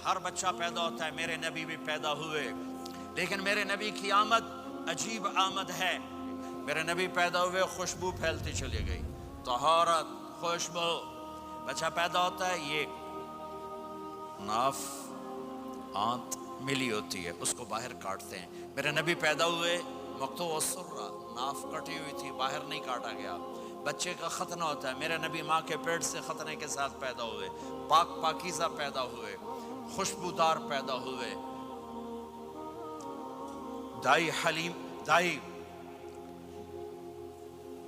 ہر بچہ پیدا ہوتا ہے، میرے نبی بھی پیدا ہوئے، لیکن میرے نبی کی آمد عجیب آمد ہے۔ میرے نبی پیدا ہوئے، خوشبو پھیلتی چلی گئی، طہارت، خوشبو۔ بچہ پیدا ہوتا ہے، یہ ناف آنت ملی ہوتی ہے، اس کو باہر کاٹتے ہیں۔ میرے نبی پیدا ہوئے، مقطوع السرہ، ناف کٹی ہوئی تھی، باہر نہیں کاٹا گیا۔ بچے کا ختنہ ہوتا ہے، میرے نبی ماں کے پیٹ سے ختنے کے ساتھ پیدا ہوئے، پاک پاکیزہ پیدا ہوئے، خوشبودار پیدا ہوئے۔ دائی حلیم، دائی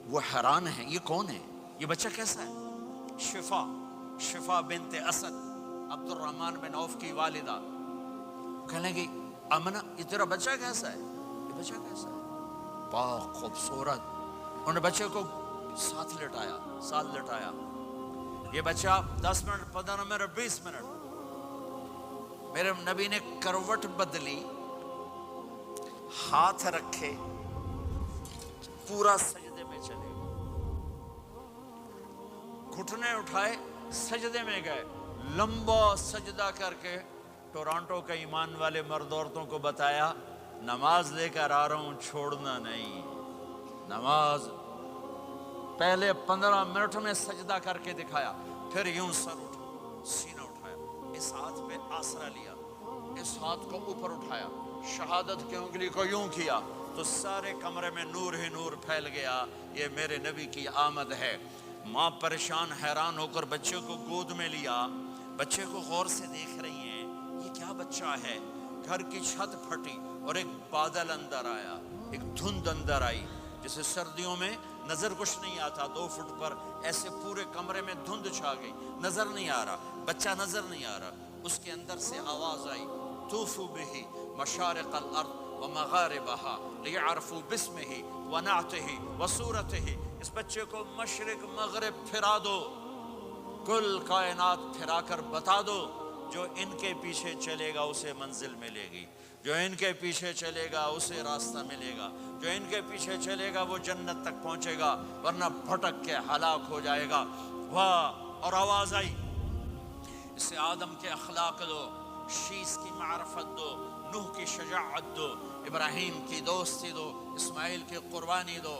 وہ حیران ہیں، یہ کون ہے؟ یہ بچہ کیسا ہے؟ شفا بنت اسد، عبد الرحمن بن عوف کی والدہ، کہنے لگی امنہ یہ تیرا بچہ کیسا ہے؟ یہ بچہ کیسا ہے؟ پاک خوبصورت۔ انہوں نے بچے کو ساتھ لٹایا۔ یہ بچہ 10 منٹ، 15 منٹ، 20 منٹ، میرے نبی نے کروٹ بدلی، ہاتھ رکھے، پورا سجدے میں چلے گئے، گھٹنے اٹھائے، سجدے میں گئے، لمبا سجدہ کر کے ٹورانٹو کے ایمان والے مرد عورتوں کو بتایا نماز لے کر آ رہا ہوں، چھوڑنا نہیں۔ نماز پہلے 15 منٹ میں سجدہ کر کے دکھایا، پھر یوں سر اٹھا، سینہ اٹھایا، اس ہاتھ پہ آسرا لیا، اس ہاتھ کو اوپر اٹھایا، شہادت کی انگلی کو یوں کیا، تو سارے کمرے میں نور ہی نور پھیل گیا۔ یہ میرے نبی کی آمد ہے۔ ماں پریشان حیران ہو کر بچے کو گود میں لیا، بچے کو غور سے دیکھ رہی ہیں، یہ کیا بچہ ہے؟ گھر کی چھت پھٹی اور ایک بادل اندر آیا، ایک دھند اندر آئی، جیسے سردیوں میں نظر کچھ نہیں آتا، 2 فٹ پر ایسے پورے کمرے میں دھند چھا گئی، نظر نہیں آ رہا، بچہ نظر نہیں آ رہا۔ اس کے اندر سے آواز آئی، طوفوا بہ مشارق الارض ومغاربہا لیعرفوا باسمہ ونعتہ وصورتہ۔ اس بچے کو مشرق مغرب پھرا دو، کل کائنات پھرا کر بتا دو، جو ان کے پیچھے چلے گا اسے منزل ملے گی، جو ان کے پیچھے چلے گا اسے راستہ ملے گا، جو ان کے پیچھے چلے گا وہ جنت تک پہنچے گا، ورنہ بھٹک کے ہلاک ہو جائے گا۔ واہ! اور آواز آئی، اسے آدم کے اخلاق دو، شیس کی معرفت دو، نوح کی شجاعت دو، ابراہیم کی دوستی دو، اسماعیل کی قربانی دو،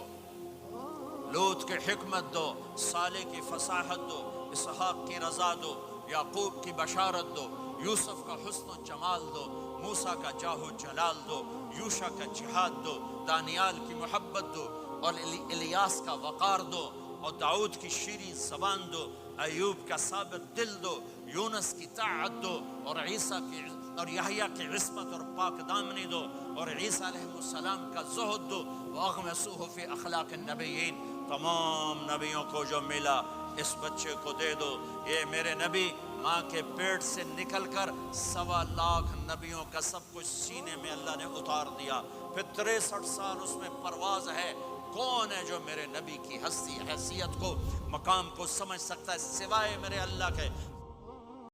لوط کی حکمت دو، صالح کی فصاحت دو، اسحاق کی رضا دو، یعقوب کی بشارت دو، یوسف کا حسن و جمال دو، موسیٰ کا جاہ و جلال دو، یوشع کا جہاد دو، دانیال کی محبت دو، اور الیاس کا وقار دو، اور داؤد کی شیریں زبان دو، ایوب کا ثابت دل دو، یونس کی طاعت دو، اور عیسیٰ کی اور یحییٰ کی عصمت اور پاک دامنی دو، اور عیسیٰ علیہ السلام کا زہد دو، وَأَغْمَسُوهُ فِي أَخْلَاقِ النَّبِيِّينَ۔ تمام نبیوں کو جو ملا اس بچے کو دے دو۔ یہ میرے نبی ماں کے پیٹ سے نکل کر 1.25 لاکھ نبیوں کا سب کچھ سینے میں اللہ نے اتار دیا، پھر 63 سال اس میں پرواز ہے۔ کون ہے جو میرے نبی کی ہستی، حیثیت کو، مقام کو سمجھ سکتا ہے سوائے میرے اللہ کے؟